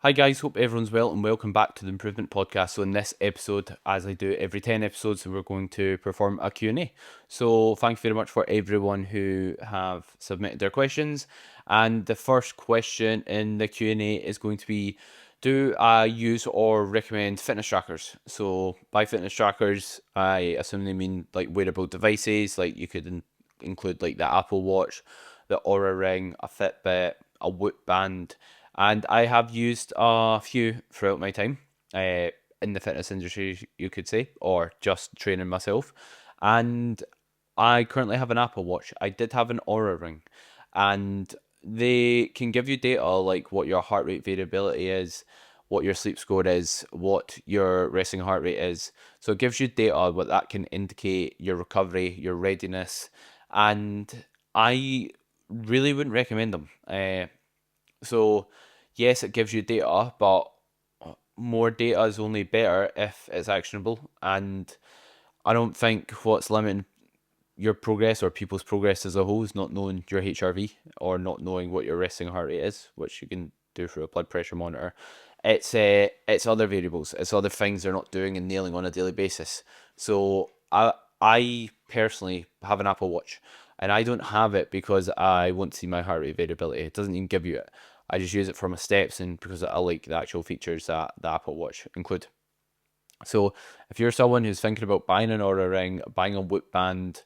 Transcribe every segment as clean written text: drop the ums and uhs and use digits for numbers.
Hi guys, hope everyone's well and welcome back to the Improvement Podcast. So in this episode, as I do every 10 episodes, we're going to perform a Q&A. So thank you very much for everyone who have submitted their questions. And the first question in the Q&A is going to be, do I use or recommend fitness trackers? So by fitness trackers, I assume they mean like wearable devices, like you could include like the Apple Watch, the Aura Ring, a Fitbit, a Whoop Band, and I have used a few throughout my time in the fitness industry, you could say, or just training myself. And I currently have an Apple Watch. I did have an Aura Ring, and they can give you data like what your heart rate variability is, what your sleep score is, what your resting heart rate is. So it gives you data what that can indicate your recovery, your readiness, and I really wouldn't recommend them. So, yes, it gives you data, but more data is only better if it's actionable. And I don't think what's limiting your progress or people's progress as a whole is not knowing your HRV or not knowing what your resting heart rate is, which you can do through a blood pressure monitor. It's other variables. It's other things they're not doing and nailing on a daily basis. So I personally have an Apple Watch, and I don't have it because I want to see my heart rate variability. It doesn't even give you it. I just use it for my steps and because I like the actual features that the Apple Watch include. So if you're someone who's thinking about buying an Aura Ring, buying a Whoop Band,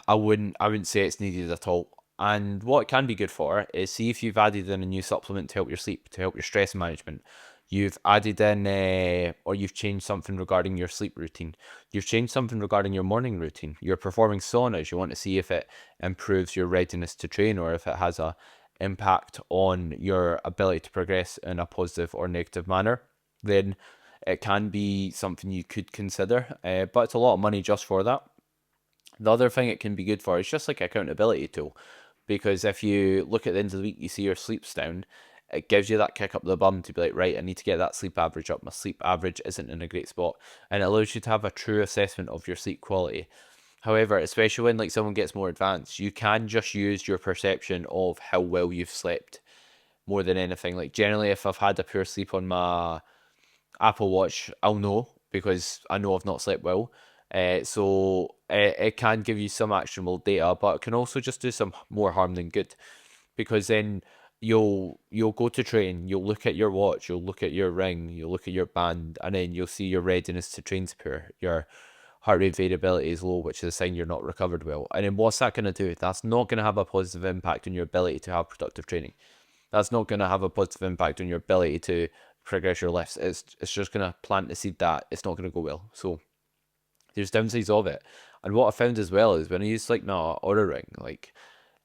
I wouldn't say it's needed at all. And what it can be good for is see if you've added in a new supplement to help your sleep, to help your stress management. You've added in, or you've changed something regarding your sleep routine. You've changed something regarding your morning routine. You're performing saunas. You want to see if it improves your readiness to train or if it has a impact on your ability to progress in a positive or negative manner. Then it can be something you could consider. But it's a lot of money just for that. The other thing it can be good for is just like accountability tool, because if you look at the end of the week, you see your sleep's down, it gives you that kick up the bum to be like, right, I need to get that sleep average up. My sleep average isn't in a great spot, and it allows you to have a true assessment of your sleep quality. However, especially when like someone gets more advanced, you can just use your perception of how well you've slept more than anything. Like generally, if I've had a poor sleep on my Apple Watch, I'll know because I know I've not slept well. So it can give you some actionable data, but it can also just do some more harm than good because then you'll go to train, you'll look at your watch, you'll look at your ring, you'll look at your band, and then you'll see your readiness to train's poor, your heart rate variability is low, which is a sign you're not recovered well. And then what's that going to do? That's not going to have a positive impact on your ability to have productive training. That's not going to have a positive impact on your ability to progress your lifts. It's just going to plant the seed that it's not going to go well. So there's downsides of it. And what I found as well is when I used like my Aura Ring, like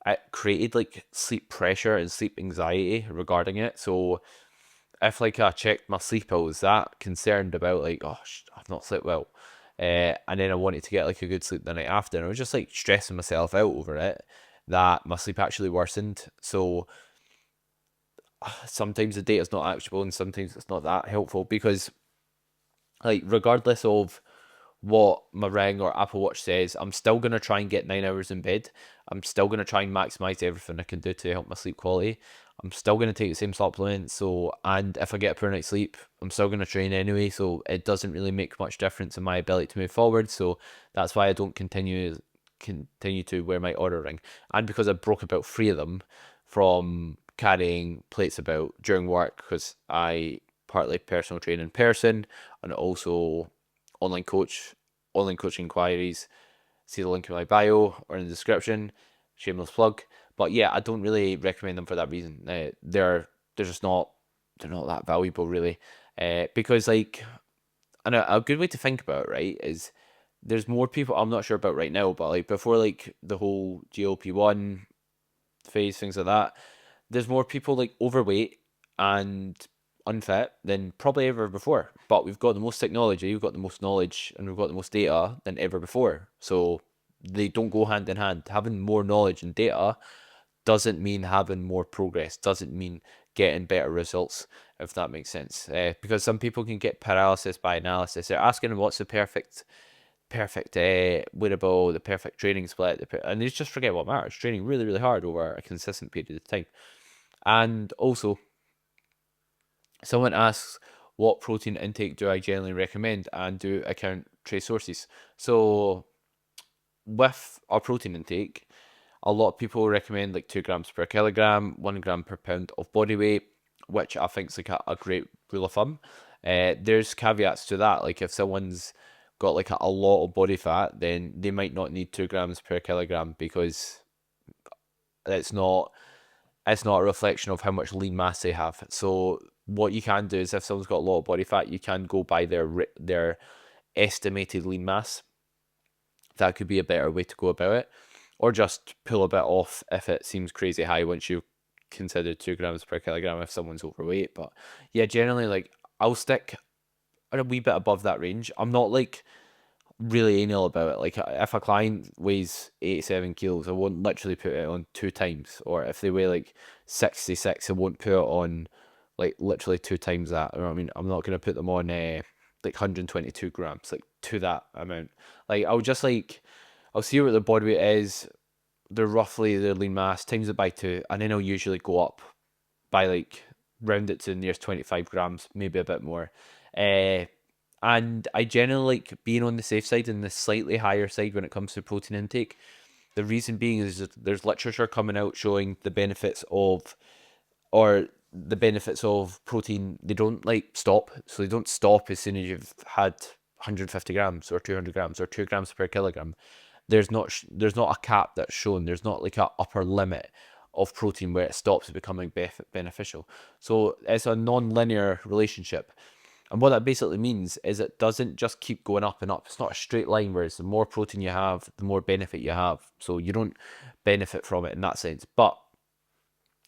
it created like sleep pressure and sleep anxiety regarding it. So if like I checked my sleep, I was that concerned about like, oh, I've not slept well. And then I wanted to get like a good sleep the night after, and I was just like stressing myself out over it that my sleep actually worsened. So sometimes the data is not actionable and sometimes it's not that helpful because like regardless of what my ring or Apple Watch says, I'm still gonna try and get 9 hours in bed. I'm still gonna try and maximize everything I can do to help my sleep quality. I'm still gonna take the same supplements. So and if I get a poor night's sleep, I'm still gonna train anyway. So it doesn't really make much difference in my ability to move forward. So that's why I don't continue to wear my Aura Ring. And because I broke about three of them from carrying plates about during work because I partly personal train in person and also online coach, online coaching inquiries. See the link in my bio or in the description. Shameless plug. But yeah, I don't really recommend them for that reason. They're just not that valuable really. Because like and a good way to think about it, right, is there's more people I'm not sure about right now, but like before like the whole GLP-1 phase, things like that, there's more people like overweight and unfit than probably ever before. But we've got the most technology, we've got the most knowledge, and we've got the most data than ever before. So they don't go hand in hand. Having more knowledge and data doesn't mean having more progress, doesn't mean getting better results, if that makes sense. Because some people can get paralysis by analysis. They're asking what's the perfect wearable, the perfect training split, and they just forget what matters. Training really, really hard over a consistent period of time. And also, Someone asks, what protein intake do I generally recommend, and do I count trace sources? So with our protein intake, a lot of people recommend like 2 grams per kilogram, 1 gram per pound of body weight, which I think is like a great rule of thumb. There's caveats to that. Like if someone's got like a lot of body fat, then they might not need 2 grams per kilogram, because it's not a reflection of how much lean mass they have. So what you can do is, if someone's got a lot of body fat, you can go by their estimated lean mass. That could be a better way to go about it, or just pull a bit off if it seems crazy high once you consider 2 grams per kilogram if someone's overweight. But yeah, generally, like, I'll stick a wee bit above that range. I'm not like really anal about it. Like if a client weighs 87 kilos, I won't literally put it on 2 times. Or if they weigh like 66, I won't put it on like literally 2 times that. You know what I mean? I'm not gonna put them on like 122 grams, like to that amount. Like I'll see what their body weight is, they're roughly their lean mass, times it by 2, and then I'll usually go up by like round it to the nearest 25 grams, maybe a bit more. Uh, and I generally like being on the safe side and the slightly higher side when it comes to protein intake. The reason being is that there's literature coming out showing the benefits of protein. They don't like stop, so they don't stop as soon as you've had 150 grams or 200 grams or 2 grams per kilogram. There's not a cap that's shown. There's not like a upper limit of protein where it stops becoming beneficial. So it's a non-linear relationship. And what that basically means is it doesn't just keep going up and up. It's not a straight line, whereas the more protein you have, the more benefit you have. So you don't benefit from it in that sense. But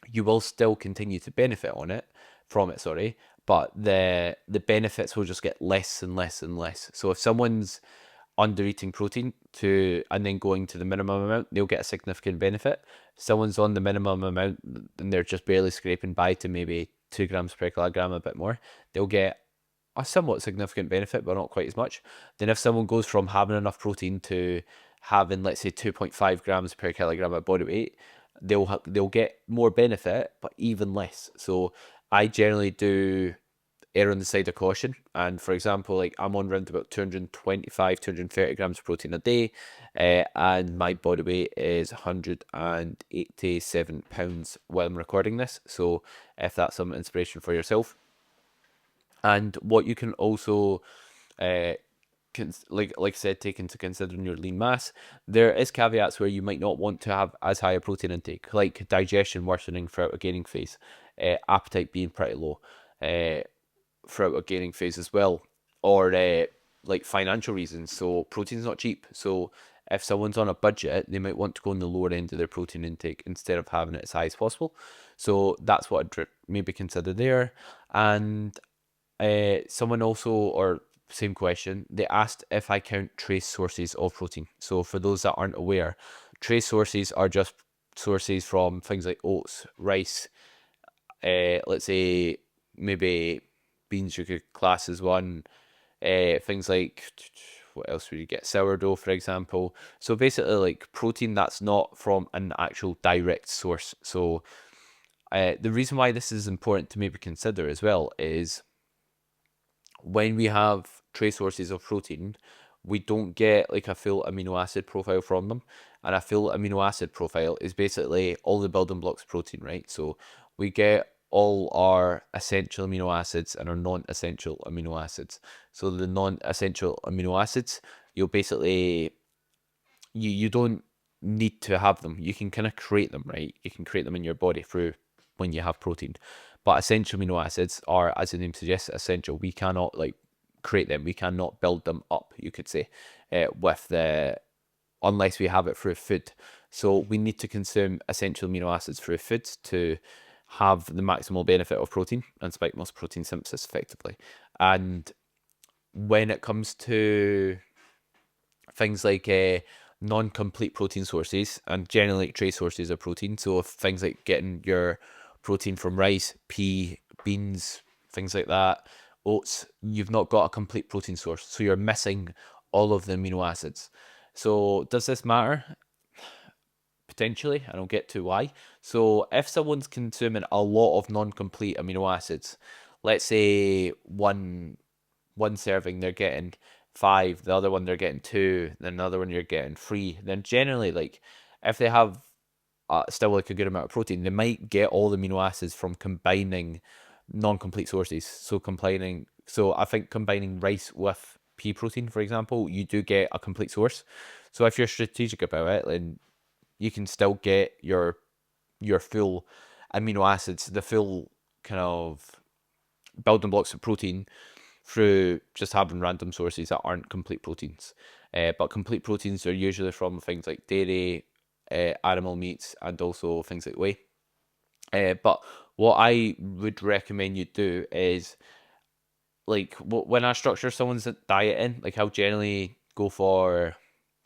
you will still continue to benefit from it, sorry, but the benefits will just get less and less and less. So if someone's under eating protein and then going to the minimum amount, they'll get a significant benefit. If someone's on the minimum amount and they're just barely scraping by to maybe 2 grams per kilogram, a bit more, they'll get a somewhat significant benefit, but not quite as much. Then if someone goes from having enough protein to having, let's say, 2.5 grams per kilogram of body weight, they'll get more benefit, but even less. So I generally do err on the side of caution. And for example, like I'm on around about 225, 230 grams of protein a day, and my body weight is 187 pounds while I'm recording this. So if that's some inspiration for yourself. And what you can also, uh, like I said, take into considering your lean mass, there is caveats where you might not want to have as high a protein intake, like digestion worsening throughout a gaining phase, appetite being pretty low throughout a gaining phase as well, or like financial reasons. So protein's not cheap. So if someone's on a budget, they might want to go on the lower end of their protein intake instead of having it as high as possible. So that's what I'd maybe consider there. And someone also, or same question, they asked if I count trace sources of protein. So for those that aren't aware, trace sources are just sources from things like oats, rice, let's say maybe beans you could class as one, things like, what else would you get? Sourdough, for example. So basically, like protein that's not from an actual direct source. So the reason why this is important to maybe consider as well is when we have trace sources of protein, we don't get like a full amino acid profile from them. And a full amino acid profile is basically all the building blocks of protein, right? So we get all our essential amino acids and our non-essential amino acids. So the non-essential amino acids, you'll basically you don't need to have them. You can kind of create them, right? You can create them in your body through when you have protein. But essential amino acids are, as the name suggests, essential. We cannot like create them. We cannot build them up, you could say, with the unless we have it through food. So we need to consume essential amino acids through food to have the maximal benefit of protein and spike muscle protein synthesis effectively. And when it comes to things like non-complete protein sources and generally like trace sources of protein. So if things like getting your protein from rice, pea, beans, things like that, oats, you've not got a complete protein source. So you're missing all of the amino acids. So does this matter? Potentially, I don't get to why. So if someone's consuming a lot of non-complete amino acids, let's say one serving they're getting 5, the other one they're getting 2, then another one you're getting 3. Then generally, like if they have still like a good amount of protein, they might get all the amino acids from combining non-complete sources. So I think combining rice with pea protein, for example, you do get a complete source. So if you're strategic about it, then you can still get your full amino acids, the full kind of building blocks of protein through just having random sources that aren't complete proteins. But complete proteins are usually from things like dairy, animal meats, and also things like whey. But what I would recommend you do is like when I structure someone's diet in, like I'll generally go for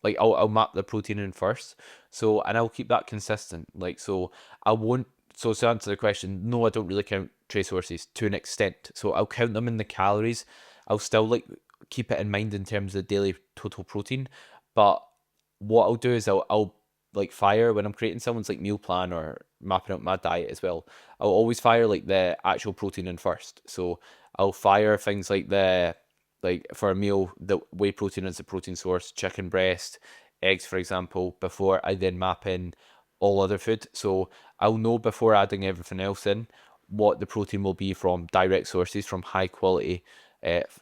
like I'll map the protein in first. So and I'll keep that consistent. Like so I won't so to answer the question, no, I don't really count trace sources to an extent. So I'll count them in the calories. I'll still like keep it in mind in terms of daily total protein. But what I'll do is I'll like fire when I'm creating someone's like meal plan or mapping out my diet as well. I'll always fire like the actual protein in first. So I'll fire things like for a meal, the whey protein is the protein source, chicken breast, eggs, for example, before I then map in all other food. So I'll know before adding everything else in what the protein will be from direct sources, from high quality,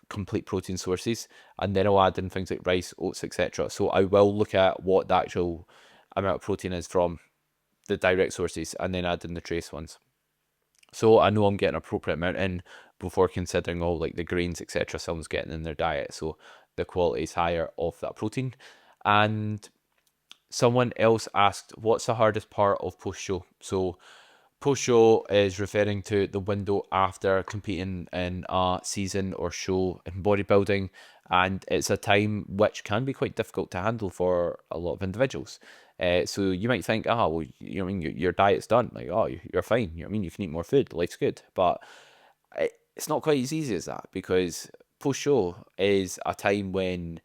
complete protein sources, and then I'll add in things like rice, oats, etc. So I will look at what the actual amount of protein is from the direct sources, and then add in the trace ones. So I know I'm getting an appropriate amount in before considering all like the grains, etc. someone's getting in their diet. So the quality is higher of that protein. And someone else asked, what's the hardest part of post show? So post show is referring to the window after competing in a season or show in bodybuilding, and it's a time which can be quite difficult to handle for a lot of individuals. So you might think, well, you know, I mean, your diet's done, like, oh, you're fine. You know, what I mean, you can eat more food, life's good, but it's not quite as easy as that because post show is a time when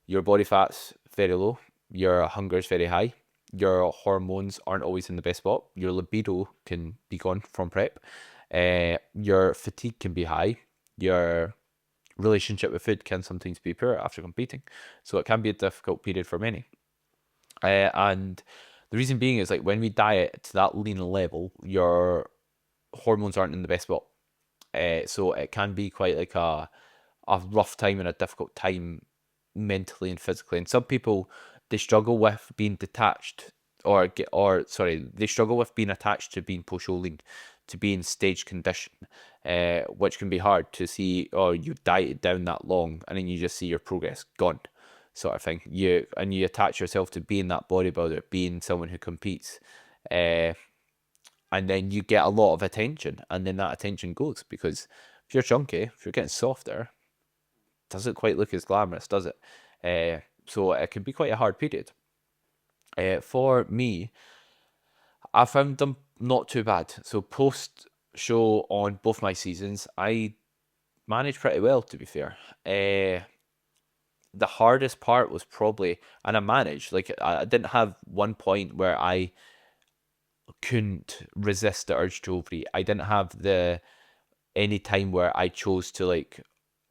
your body fat's very low, your hunger is very high, your hormones aren't always in the best spot, your libido can be gone from prep, your fatigue can be high, your relationship with food can sometimes be poor after competing. So it can be a difficult period for many. And the reason being is like when we diet to that lean level, your hormones aren't in the best spot. So it can be quite like a rough time and a difficult time mentally and physically. And some people they struggle with being detached they struggle with being attached to being post lean, to being stage condition, which can be hard to see. Oh, you've dieted down that long, and then you just see your progress gone, sort of thing. You attach yourself to being that bodybuilder, being someone who competes, and then you get a lot of attention, and then that attention goes because if you're chunky, if you're getting softer, doesn't quite look as glamorous, does it? So it can be quite a hard period. For me, I found them not too bad. So post show on both my seasons, I managed pretty well, to be fair. The hardest part was probably, and I managed, like I didn't have one point where I couldn't resist the urge to overeat. I didn't have the any time where I chose to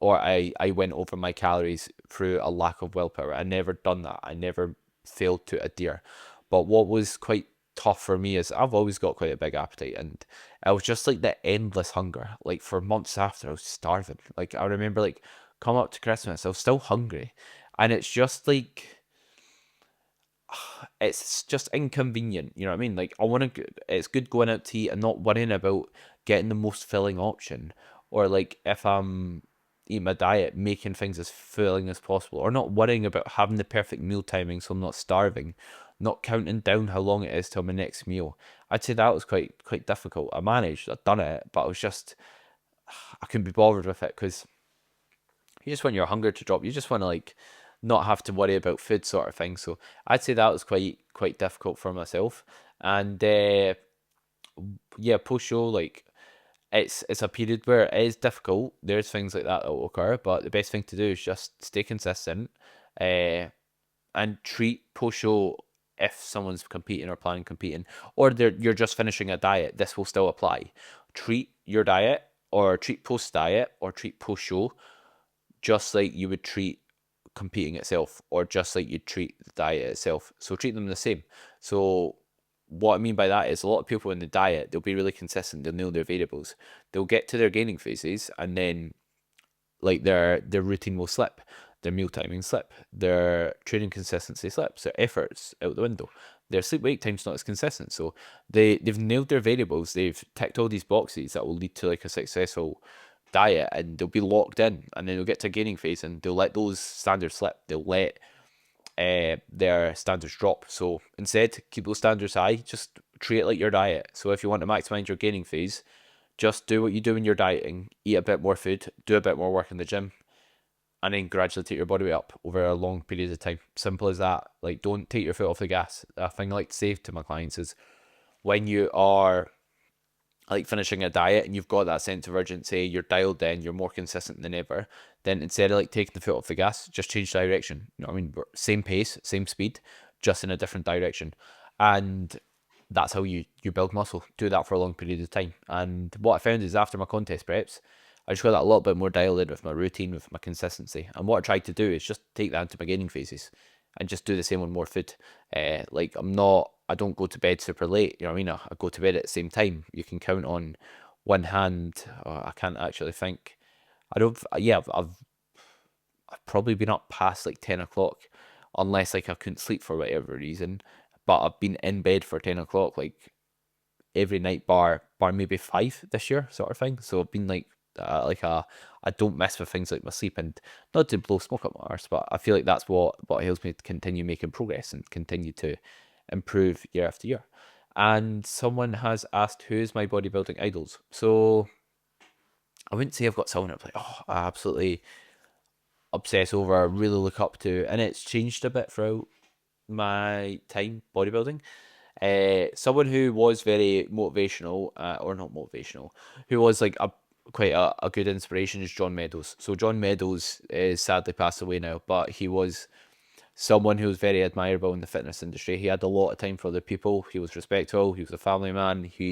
or I went over my calories through a lack of willpower. I never done that. I never failed to adhere. But what was quite tough for me is I've always got quite a big appetite, and I was just like the endless hunger. Like for months after, I was starving. Like I remember like come up to Christmas, I was still hungry. And it's just like it's just inconvenient. You know what I mean? Like I want to. It's good going out to eat and not worrying about getting the most filling option, or like if I'm eating my diet, making things as filling as possible, or not worrying about having the perfect meal timing so I'm not starving, not counting down how long it is till my next meal. I'd say that was quite difficult. I managed, I'd done it, but I was just I couldn't be bothered with it because you just want your hunger to drop. You just want to like not have to worry about food sort of thing. So I'd say that was quite difficult for myself. And yeah, post show like it's a period where it is difficult. There's things like that will occur, but the best thing to do is just stay consistent, uh, and treat post show if someone's competing or planning competing, or you're just finishing a diet. This will still apply. Treat your diet or treat post diet or treat post show just like you would treat competing itself, or just like you'd treat the diet itself. So treat them the same. So what I mean by that is a lot of people in the diet, they'll be really consistent, they'll know their variables. They'll get to their gaining phases and then like their routine will slip, their meal timing slip, their training consistency slips, their efforts out the window. Their sleep wake time's not as consistent. So they've nailed their variables, they've ticked all these boxes that will lead to like a successful diet, and they'll be locked in, and then they'll get to a gaining phase and they'll let those standards slip. They'll let their standards drop. So instead, keep those standards high, just treat it like your diet. So if you want to maximize your gaining phase, just do what you do when you're dieting, eat a bit more food, do a bit more work in the gym, and then gradually take your body weight up over a long period of time. Simple as that. Like, don't take your foot off the gas. A thing I like to say to my clients is when you are like finishing a diet and you've got that sense of urgency, you're dialed in, you're more consistent than ever, then instead of like taking the foot off the gas, just change direction. You know what I mean? Same pace, same speed, just in a different direction. And that's how you build muscle. Do that for a long period of time. And what I found is after my contest preps, I just got that a little bit more dialed in with my routine, with my consistency. And what I tried to do is just take that into my gaining phases and just do the same on more food. Like I don't go to bed super late. You know what I mean? I go to bed at the same time. You can count on one hand. I can't actually think. I don't. Yeah, I've probably been up past like 10 o'clock, unless like I couldn't sleep for whatever reason. But I've been in bed for 10 o'clock like every night, bar maybe 5 this year, sort of thing. So I've been I don't mess with things like my sleep, and not to blow smoke up my arse, but I feel like that's what helps me to continue making progress and continue to improve year after year. And someone has asked, who's my bodybuilding idols? So I wouldn't say I've got someone I'm like, oh, I absolutely obsess over, really look up to, and it's changed a bit throughout my time bodybuilding. Someone who was very motivational, or not motivational, who was like quite a good inspiration is John Meadows. So John Meadows is sadly passed away now, but he was someone who was very admirable in the fitness industry. He had a lot of time for other people. He was respectful. He was a family man. He